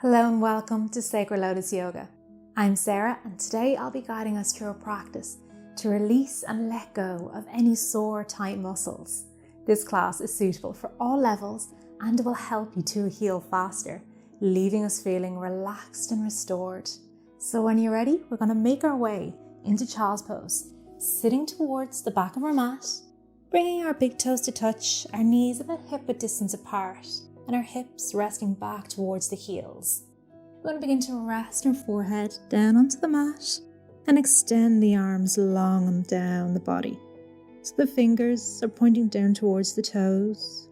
Hello and welcome to Sacred Lotus Yoga. I'm Sarah and today I'll be guiding us through a practice to release and let go of any sore, tight muscles. This class is suitable for all levels and will help you to heal faster, leaving us feeling relaxed and restored. So when you're ready, we're going to make our way into Child's Pose, sitting towards the back of our mat, bringing our big toes to touch, our knees about hip-width distance apart, and our hips resting back towards the heels. We're going to begin to rest our forehead down onto the mat and extend the arms long and down the body. So the fingers are pointing down towards the toes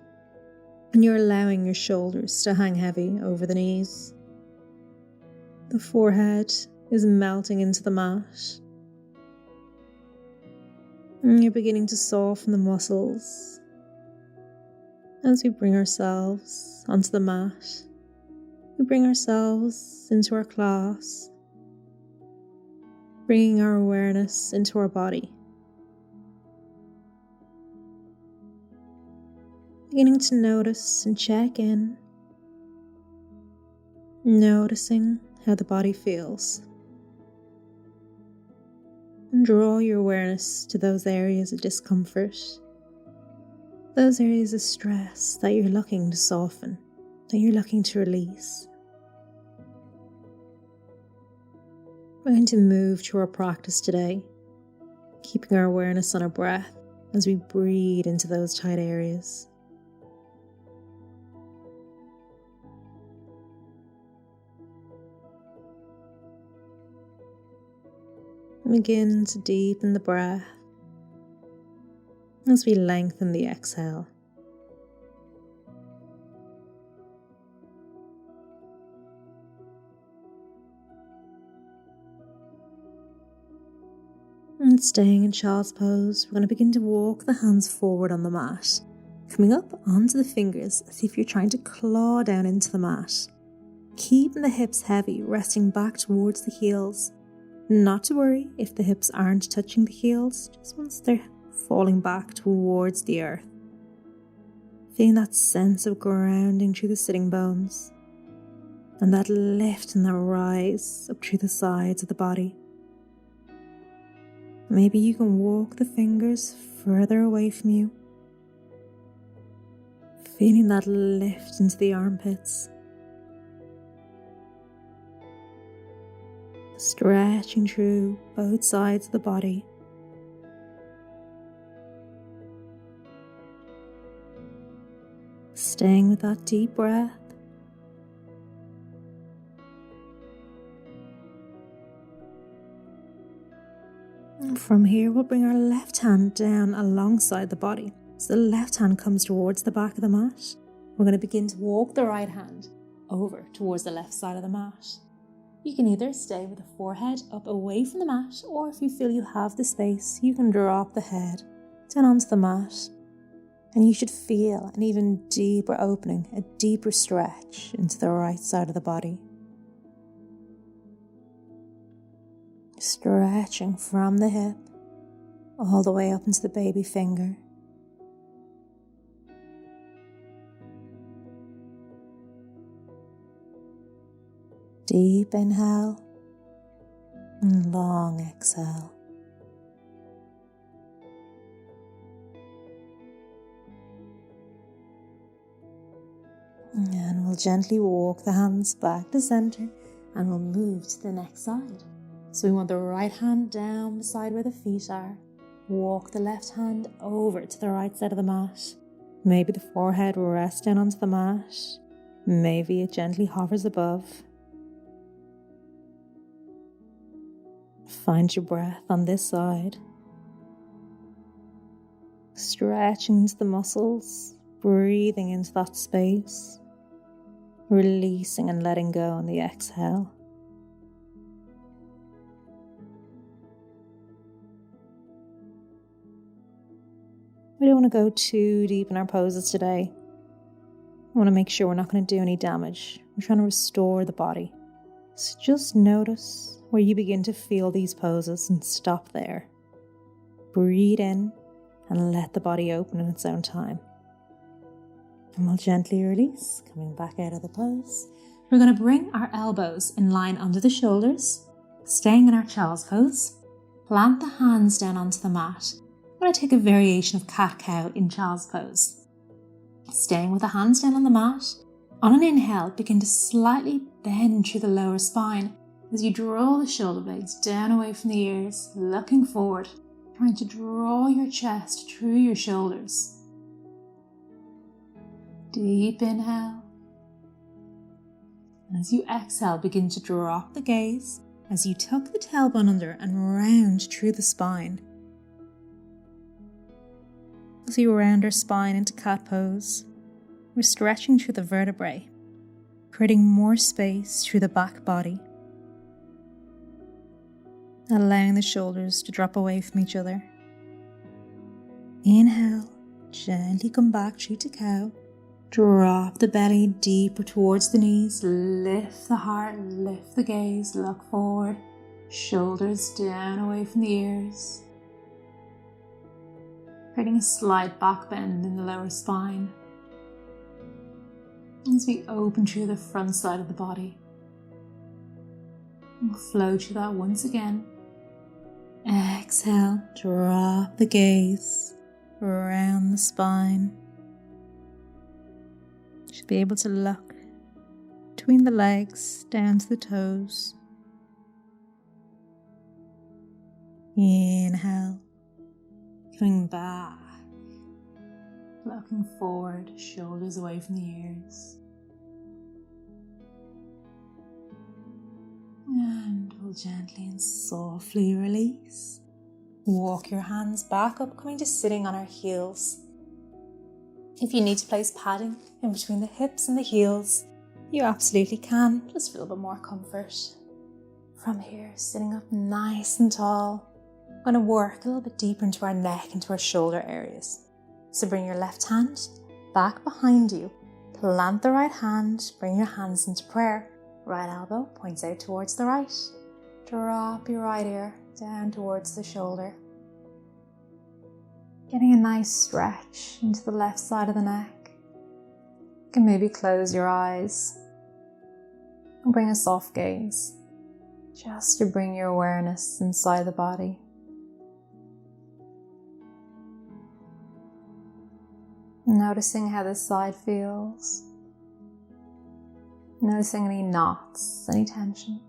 and you're allowing your shoulders to hang heavy over the knees. The forehead is melting into the mat and you're beginning to soften the muscles as we bring ourselves onto the mat. We bring ourselves into our class, bringing our awareness into our body. Beginning to notice and check in, noticing how the body feels. And draw your awareness to those areas of discomfort, those areas of stress that you're looking to soften, that you're looking to release. We're going to move through our practice today, keeping our awareness on our breath as we breathe into those tight areas. And begin to deepen the breath as we lengthen the exhale. And staying in Child's Pose, we're going to begin to walk the hands forward on the mat, coming up onto the fingers as if you're trying to claw down into the mat. Keeping the hips heavy, resting back towards the heels. Not to worry if the hips aren't touching the heels, just once they're falling back towards the earth. Feeling that sense of grounding through the sitting bones and that lift and that rise up through the sides of the body. Maybe you can walk the fingers further away from you, feeling that lift into the armpits, stretching through both sides of the body. Staying with that deep breath. And from here, we'll bring our left hand down alongside the body. So the left hand comes towards the back of the mat. We're going to begin to walk the right hand over towards the left side of the mat. You can either stay with the forehead up away from the mat, or if you feel you have the space, you can drop the head down onto the mat. And you should feel an even deeper opening, a deeper stretch into the right side of the body. Stretching from the hip all the way up into the baby finger. Deep inhale and long exhale. And we'll gently walk the hands back to center and we'll move to the next side. So we want the right hand down beside where the feet are. Walk the left hand over to the right side of the mat. Maybe the forehead will rest down onto the mat. Maybe it gently hovers above. Find your breath on this side. Stretching into the muscles, breathing into that space. Releasing and letting go on the exhale. We don't want to go too deep in our poses today. We want to make sure we're not going to do any damage. We're trying to restore the body. So just notice where you begin to feel these poses and stop there. Breathe in and let the body open in its own time. And we'll gently release, coming back out of the pose. We're going to bring our elbows in line under the shoulders, staying in our child's pose. Plant the hands down onto the mat. I'm going to take a variation of cat-cow in child's pose. Staying with the hands down on the mat. On an inhale, begin to slightly bend through the lower spine as you draw the shoulder blades down away from the ears, looking forward, trying to draw your chest through your shoulders. Deep inhale. And as you exhale, begin to drop the gaze as you tuck the tailbone under and round through the spine. As you round our spine into cat pose, we're stretching through the vertebrae, creating more space through the back body, allowing the shoulders to drop away from each other. Inhale, gently come back through to cow. Drop the belly deeper towards the knees, lift the heart, lift the gaze, look forward, shoulders down away from the ears. Creating a slight back bend in the lower spine. As we open through the front side of the body. We'll flow through that once again. Exhale, drop the gaze around the spine. You should be able to look between the legs down to the toes. Inhale, coming back, looking forward, shoulders away from the ears. And we'll gently and softly release. Walk your hands back up, coming to sitting on our heels. If you need to place padding in between the hips and the heels, you absolutely can, just for a little bit more comfort. From here, sitting up nice and tall, I'm going to work a little bit deeper into our neck, into our shoulder areas. So bring your left hand back behind you, plant the right hand, bring your hands into prayer. Right elbow points out towards the right. Drop your right ear down towards the shoulder. Getting a nice stretch into the left side of the neck. You can maybe close your eyes and bring a soft gaze, just to bring your awareness inside the body. Noticing how this side feels. Noticing any knots, any tension.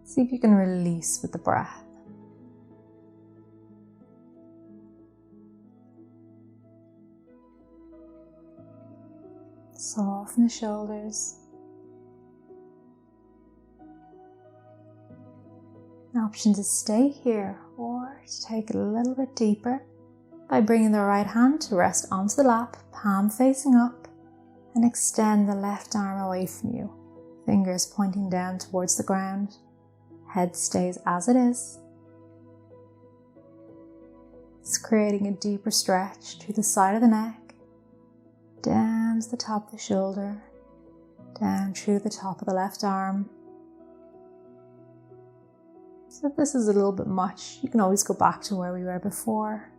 See if you can release with the breath. Soften the shoulders. An option to stay here or to take it a little bit deeper by bringing the right hand to rest onto the lap, palm facing up, and extend the left arm away from you, fingers pointing down towards the ground. Head stays as it is. It's creating a deeper stretch to the side of the neck, down to the top of the shoulder, down through the top of the left arm. So if this is a little bit much, you can always go back to where we were before.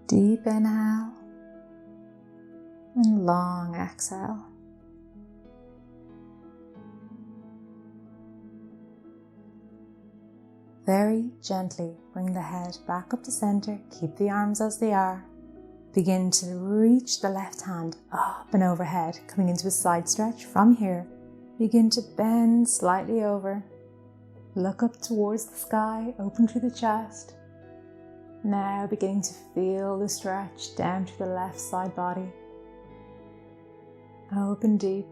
Deep inhale and long exhale. Very gently bring the head back up to center, keep the arms as they are. Begin to reach the left hand up and overhead, coming into a side stretch. From here, begin to bend slightly over. Look up towards the sky, open through the chest. Now beginning to feel the stretch down to the left side body. Open deep.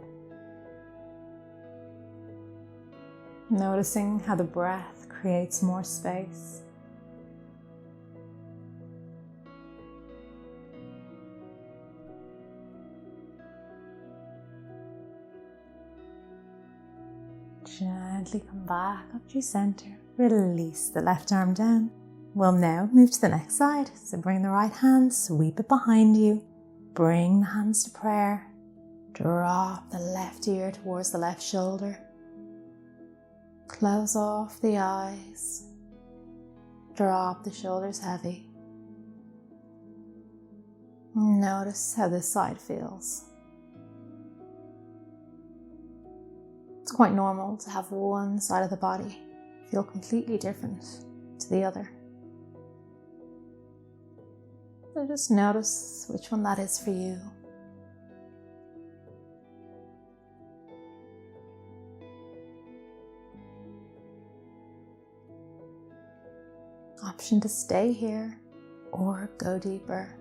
Noticing how the breath creates more space. Gently come back up to center. Release the left arm down. We'll now move to the next side. So bring the right hand, sweep it behind you. Bring the hands to prayer. Drop the left ear towards the left shoulder. Close off the eyes. Drop the shoulders heavy. Notice how this side feels. It's quite normal to have one side of the body feel completely different to the other. So just notice which one that is for you. Option to stay here or go deeper,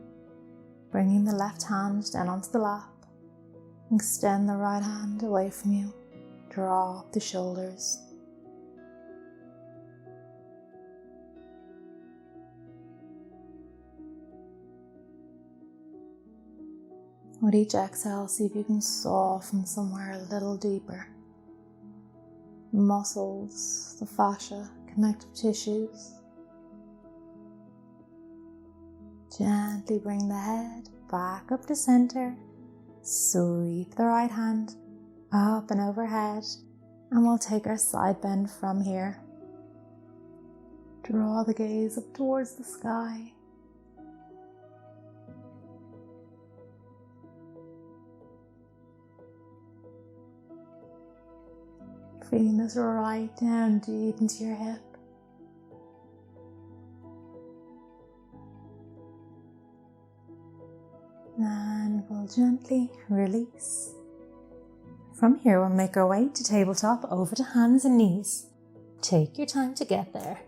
bringing the left hand down onto the lap. Extend the right hand away from you. Drop the shoulders. With each exhale, see if you can soften somewhere a little deeper. The muscles, the fascia, connective tissues. Gently bring the head back up to center. Sweep the right hand up and overhead, and we'll take our side bend from here. Draw the gaze up towards the sky. Feeling this right down deep into your hip. And we'll gently release. From here, we'll make our way to tabletop over to hands and knees. Take your time to get there.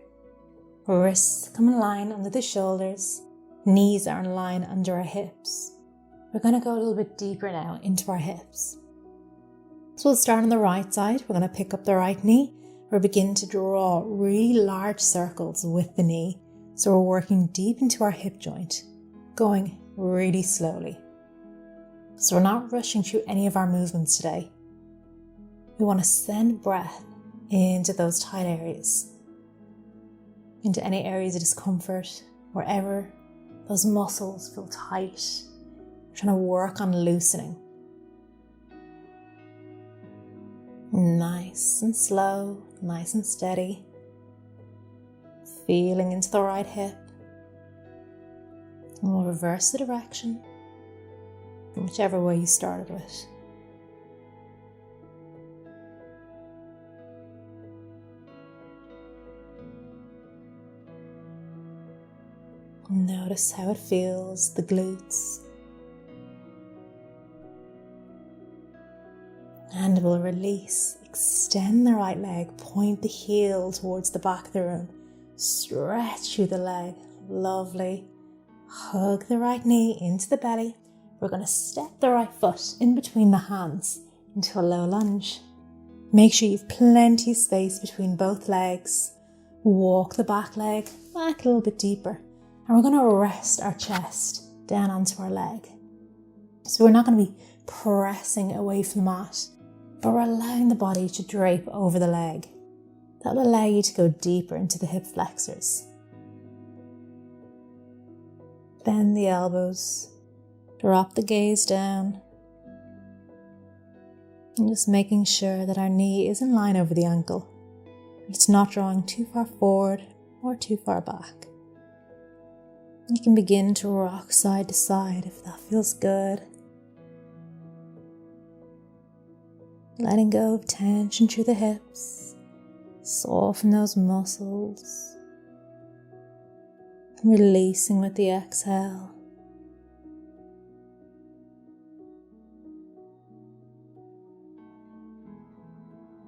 Wrists come in line under the shoulders. Knees are in line under our hips. We're going to go a little bit deeper now into our hips. So we'll start on the right side. We're going to pick up the right knee. We'll begin to draw really large circles with the knee. So we're working deep into our hip joint, going really slowly. So we're not rushing through any of our movements today. We want to send breath into those tight areas, into any areas of discomfort, wherever those muscles feel tight. We're trying to work on loosening. Nice and slow, nice and steady. Feeling into the right hip. And we'll reverse the direction from whichever way you started with. Notice how it feels, the glutes. And we'll release. Extend the right leg, point the heel towards the back of the room. Stretch through the leg. Lovely. Hug the right knee into the belly. We're going to step the right foot in between the hands into a low lunge. Make sure you've plenty of space between both legs. Walk the back leg back a little bit deeper. And we're going to rest our chest down onto our leg. So we're not going to be pressing away from the mat, but we're allowing the body to drape over the leg. That will allow you to go deeper into the hip flexors. Bend the elbows, drop the gaze down, and just making sure that our knee is in line over the ankle. It's not drawing too far forward or too far back. You can begin to rock side to side if that feels good. Letting go of tension through the hips. Soften those muscles. Releasing with the exhale.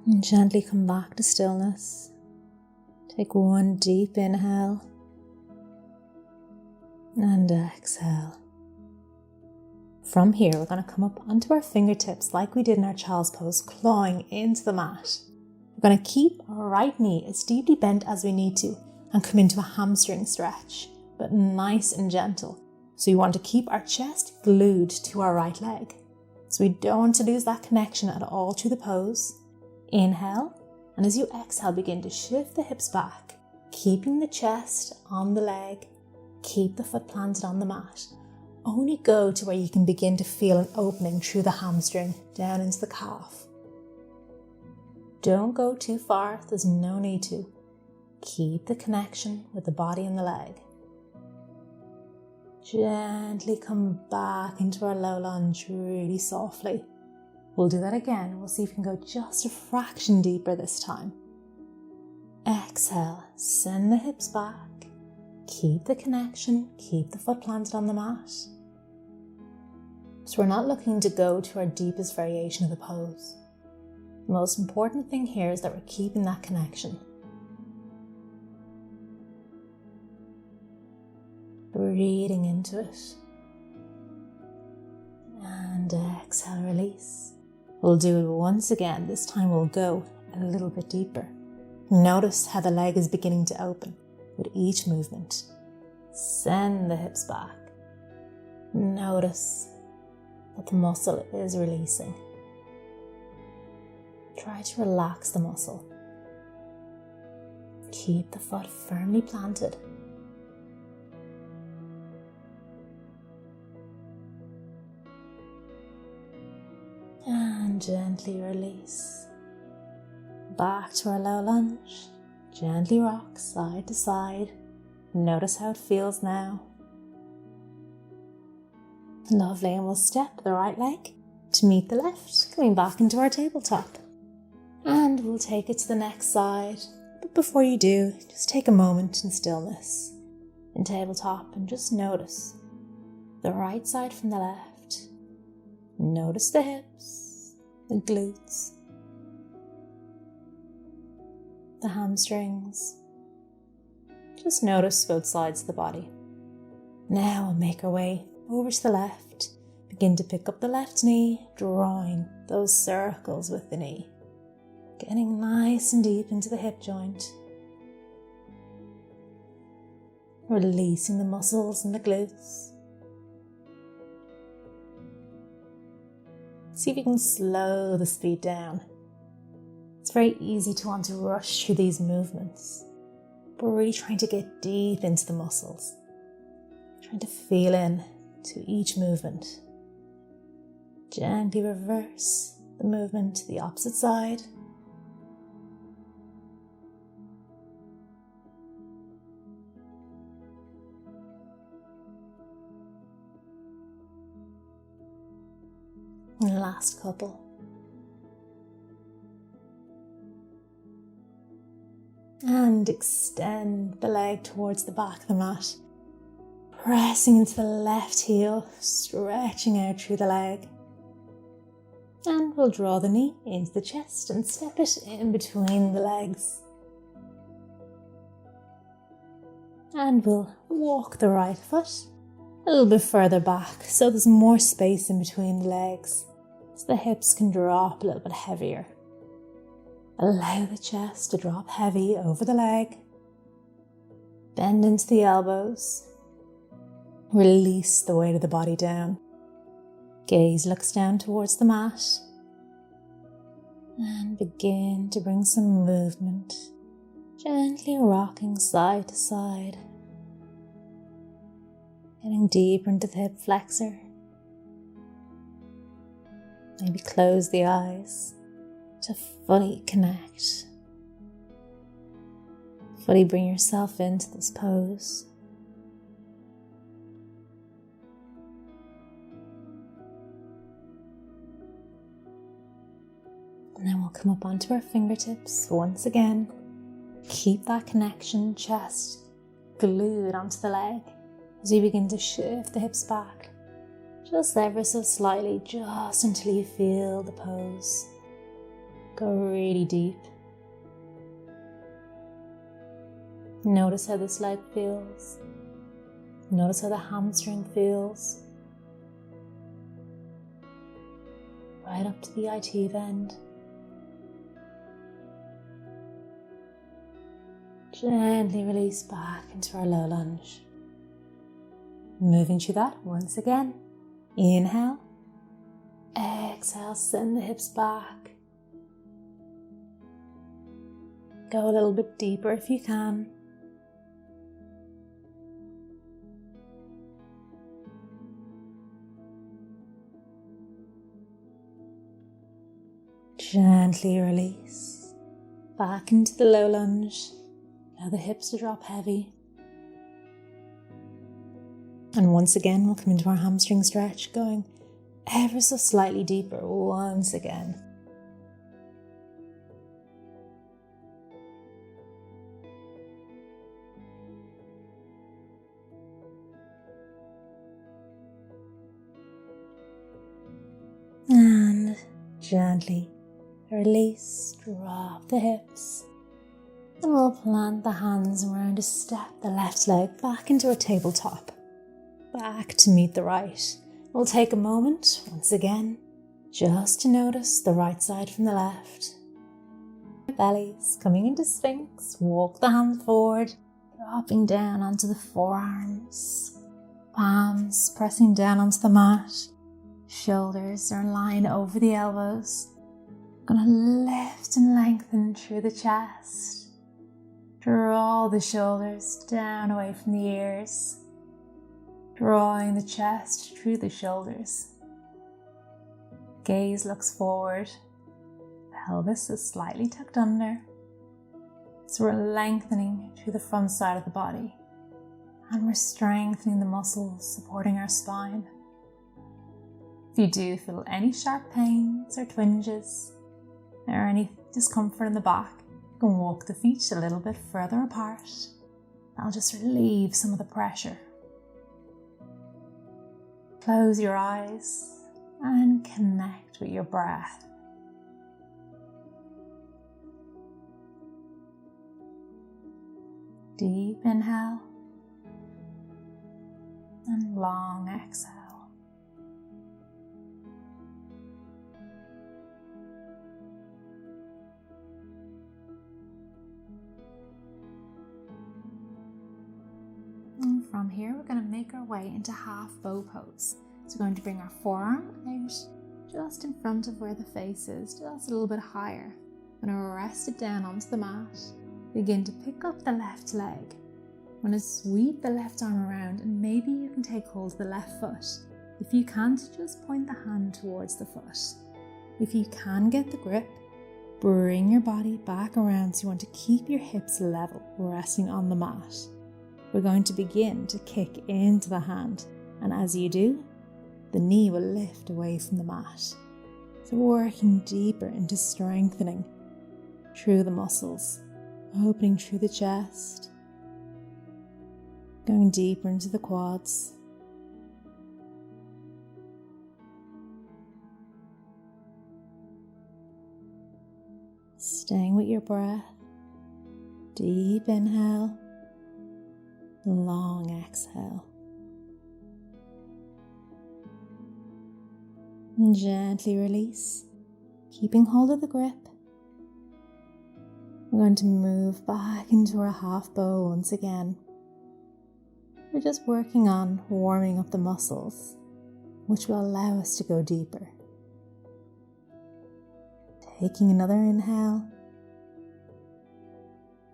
And gently come back to stillness. Take one deep inhale. And exhale. From here, we're going to come up onto our fingertips like we did in our child's pose, clawing into the mat. We're going to keep our right knee as deeply bent as we need to and come into a hamstring stretch, but nice and gentle. So you want to keep our chest glued to our right leg. So we don't want to lose that connection at all through the pose. Inhale, and as you exhale, begin to shift the hips back, keeping the chest on the leg. Keep the foot planted on the mat. Only go to where you can begin to feel an opening through the hamstring down into the calf. Don't go too far, there's no need to. Keep the connection with the body and the leg. Gently come back into our low lunge really softly. We'll do that again. We'll see if we can go just a fraction deeper this time. Exhale, send the hips back. Keep the connection, keep the foot planted on the mat. So we're not looking to go to our deepest variation of the pose. The most important thing here is that we're keeping that connection. Breathing into it. And exhale, release. We'll do it once again. This time we'll go a little bit deeper. Notice how the leg is beginning to open with each movement. Send the hips back. Notice that the muscle is releasing. Try to relax the muscle. Keep the foot firmly planted. And gently release. Back to our low lunge. Gently rock side to side. Notice how it feels now. Lovely, and we'll step the right leg to meet the left, coming back into our tabletop. And we'll take it to the next side. But before you do, just take a moment in stillness in tabletop and just notice the right side from the left. Notice the hips, the glutes, the hamstrings. Just notice both sides of the body. Now we'll make our way over to the left. Begin to pick up the left knee, drawing those circles with the knee. Getting nice and deep into the hip joint. Releasing the muscles in the glutes. See if you can slow the speed down. It's very easy to want to rush through these movements, but we're really trying to get deep into the muscles. Trying to feel in to each movement. Gently reverse the movement to the opposite side. And last couple. And extend the leg towards the back of the mat. Pressing into the left heel, stretching out through the leg. And we'll draw the knee into the chest and step it in between the legs. And we'll walk the right foot a little bit further back so there's more space in between the legs, so the hips can drop a little bit heavier. Allow the chest to drop heavy over the leg. Bend into the elbows. Release the weight of the body down. Gaze looks down towards the mat. And begin to bring some movement. Gently rocking side to side. Getting deeper into the hip flexor. Maybe close the eyes to fully connect. Fully bring yourself into this pose. And then we'll come up onto our fingertips once again. Keep that connection, chest glued onto the leg as you begin to shift the hips back. Just ever so slightly, just until you feel the pose. Go really deep. Notice how this leg feels. Notice how the hamstring feels. Right up to the IT bend. Gently release back into our low lunge. Moving through that once again. Inhale. Exhale, send the hips back. Go a little bit deeper if you can. Gently release. Back into the low lunge. Allow the hips to drop heavy. And once again, we'll come into our hamstring stretch, going ever so slightly deeper once again. And gently release, drop the hips. And we'll plant the hands and we're going to step the left leg back into a tabletop. Back to meet the right. We'll take a moment, once again, just to notice the right side from the left. Bellies coming into Sphinx. Walk the hands forward, dropping down onto the forearms. Palms pressing down onto the mat. Shoulders are in line over the elbows. Gonna lift and lengthen through the chest. Draw the shoulders down away from the ears. Drawing the chest through the shoulders. Gaze looks forward. Pelvis is slightly tucked under. So we're lengthening through the front side of the body. And we're strengthening the muscles supporting our spine. If you do feel any sharp pains or twinges, or any discomfort in the back, you can walk the feet a little bit further apart. That'll just relieve some of the pressure. Close your eyes and connect with your breath. Deep inhale and long exhale. And from here, we're going to make our way into half bow pose. So we're going to bring our forearm out just in front of where the face is, just a little bit higher. We're going to rest it down onto the mat. Begin to pick up the left leg. I'm going to sweep the left arm around and maybe you can take hold of the left foot. If you can't, just point the hand towards the foot. If you can get the grip, bring your body back around so you want to keep your hips level, resting on the mat. We're going to begin to kick into the hand, and as you do, the knee will lift away from the mat. So working deeper into strengthening through the muscles, opening through the chest, going deeper into the quads. Staying with your breath. Deep inhale, long exhale. And gently release, keeping hold of the grip. We're going to move back into our half bow once again. We're just working on warming up the muscles, which will allow us to go deeper. Taking another inhale,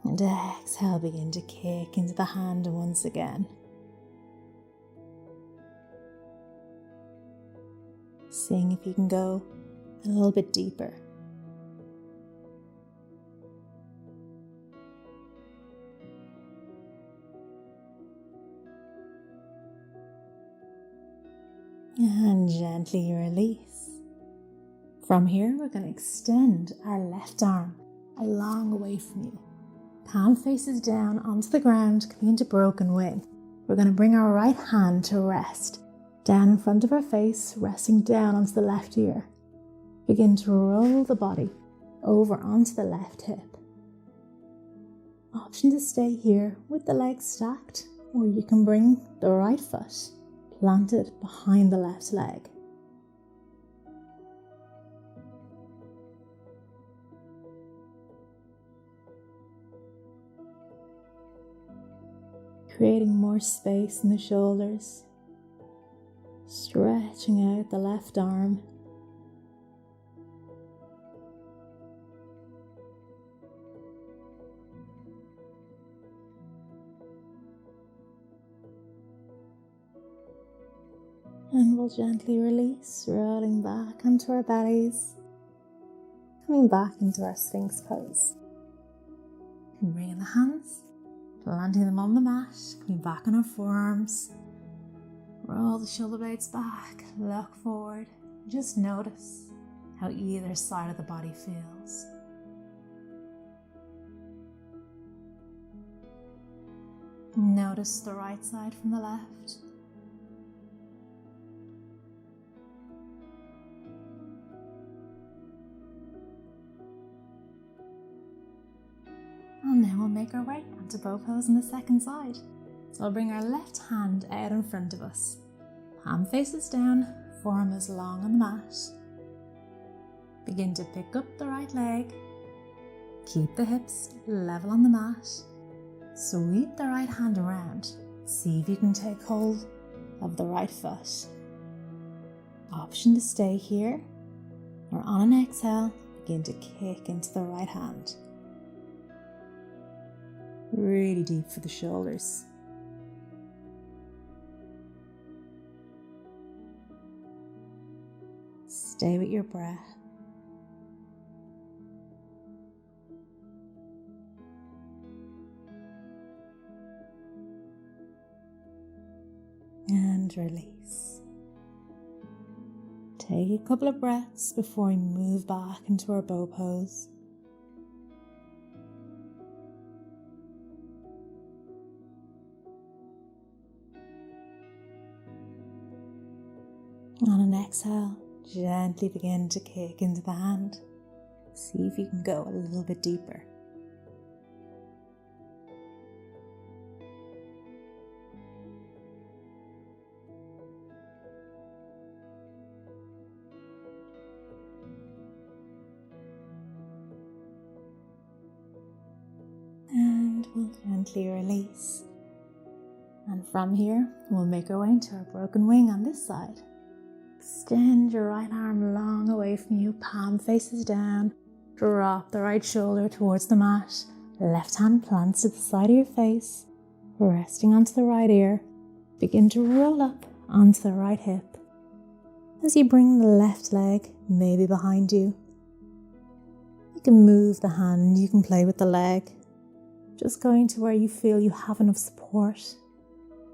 and exhale, begin to kick into the hand once again. Seeing if you can go a little bit deeper. And gently release. From here, we're going to extend our left arm a long way from you. Palm faces down onto the ground, coming into broken wing. We're going to bring our right hand to rest down in front of our face, resting down onto the left ear. Begin to roll the body over onto the left hip. Option to stay here with the legs stacked, or you can bring the right foot planted behind the left leg. Creating more space in the shoulders, stretching out the left arm. And we'll gently release, rolling back onto our bellies, coming back into our Sphinx pose. Bringing the hands, planting them on the mat, coming back on our forearms. Roll the shoulder blades back, look forward. Just notice how either side of the body feels. Notice the right side from the left. And then we'll make our way onto bow pose on the second side. So we'll bring our left hand out in front of us. Palm faces down, forearm is long on the mat. Begin to pick up the right leg. Keep the hips level on the mat. Sweep the right hand around. See if you can take hold of the right foot. Option to stay here, or on an exhale, begin to kick into the right hand. Really deep for the shoulders. Stay with your breath. And release. Take a couple of breaths before we move back into our bow pose. On an exhale, gently begin to kick into the hand. See if you can go a little bit deeper. And we'll gently release. And from here, we'll make our way into our broken wing on this side. Extend your right arm long away from you, palm faces down. Drop the right shoulder towards the mat. Left hand plants to the side of your face, resting onto the right ear. Begin to roll up onto the right hip. As you bring the left leg maybe behind you, you can move the hand, you can play with the leg. Just going to where you feel you have enough support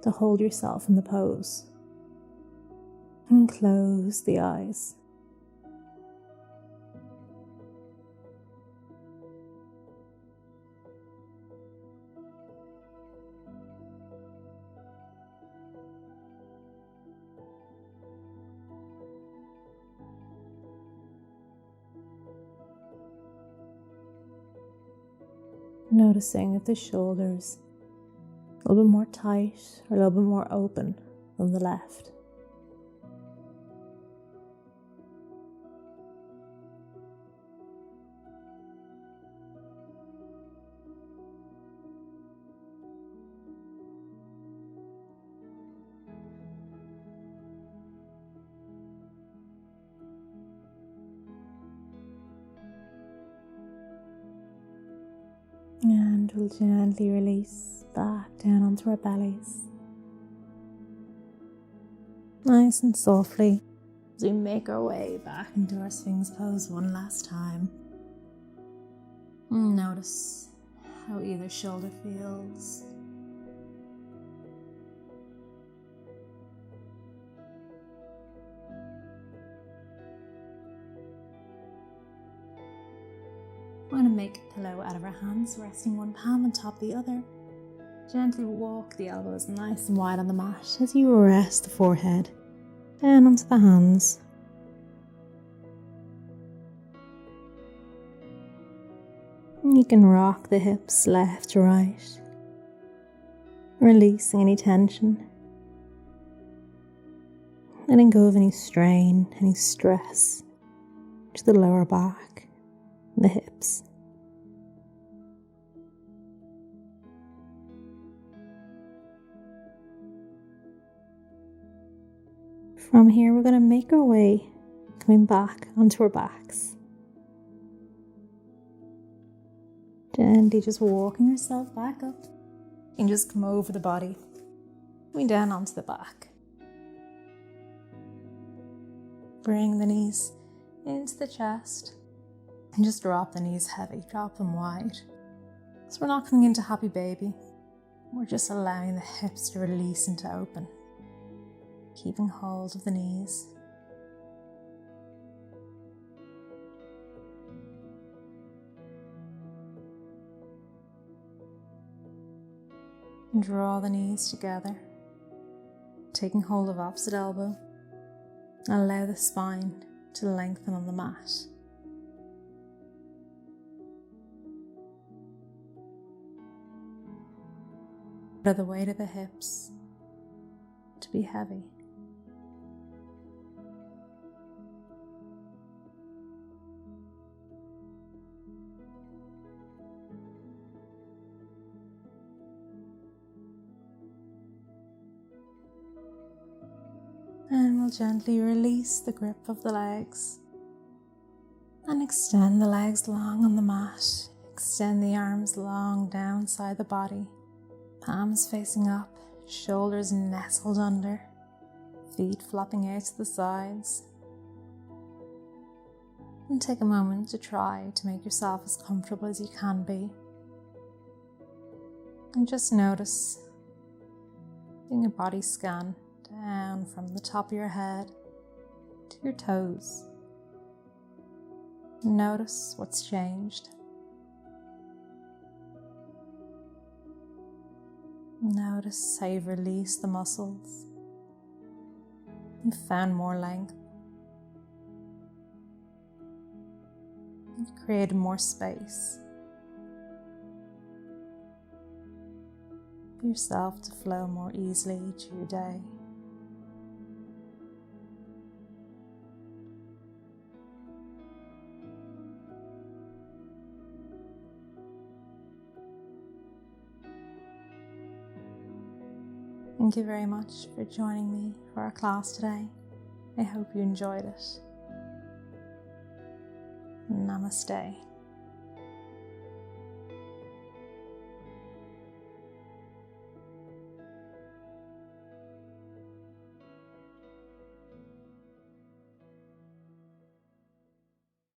to hold yourself in the pose. And close the eyes. Noticing if the shoulders a little bit more tight or a little bit more open than the left. And we'll gently release back down onto our bellies. Nice and softly as we make our way back into our Sphinx pose one last time. Notice how either shoulder feels. We're going to make a pillow out of our hands, resting one palm on top of the other. Gently walk the elbows nice and wide on the mat as you rest the forehead down onto the hands. You can rock the hips left to right, releasing any tension, letting go of any strain, any stress to the lower back. The hips. From here, we're going to make our way coming back onto our backs. Gently just walking yourself back up. You can just come over the body, going down onto the back. Bring the knees into the chest. And just drop the knees heavy, drop them wide. So we're not coming into happy baby. We're just allowing the hips to release and to open, keeping hold of the knees. And draw the knees together, taking hold of opposite elbow, and allow the spine to lengthen on the mat. Allow the weight of the hips to be heavy. And we'll gently release the grip of the legs and extend the legs long on the mat. Extend the arms long down side the body, palms facing up, shoulders nestled under, feet flopping out to the sides. And take a moment to try to make yourself as comfortable as you can be. And just notice, doing a body scan down from the top of your head to your toes. Notice what's changed. Notice how you've released the muscles. You've found more length. You've created more space for yourself to flow more easily through your day. Thank you very much for joining me for our class today. I hope you enjoyed it. Namaste.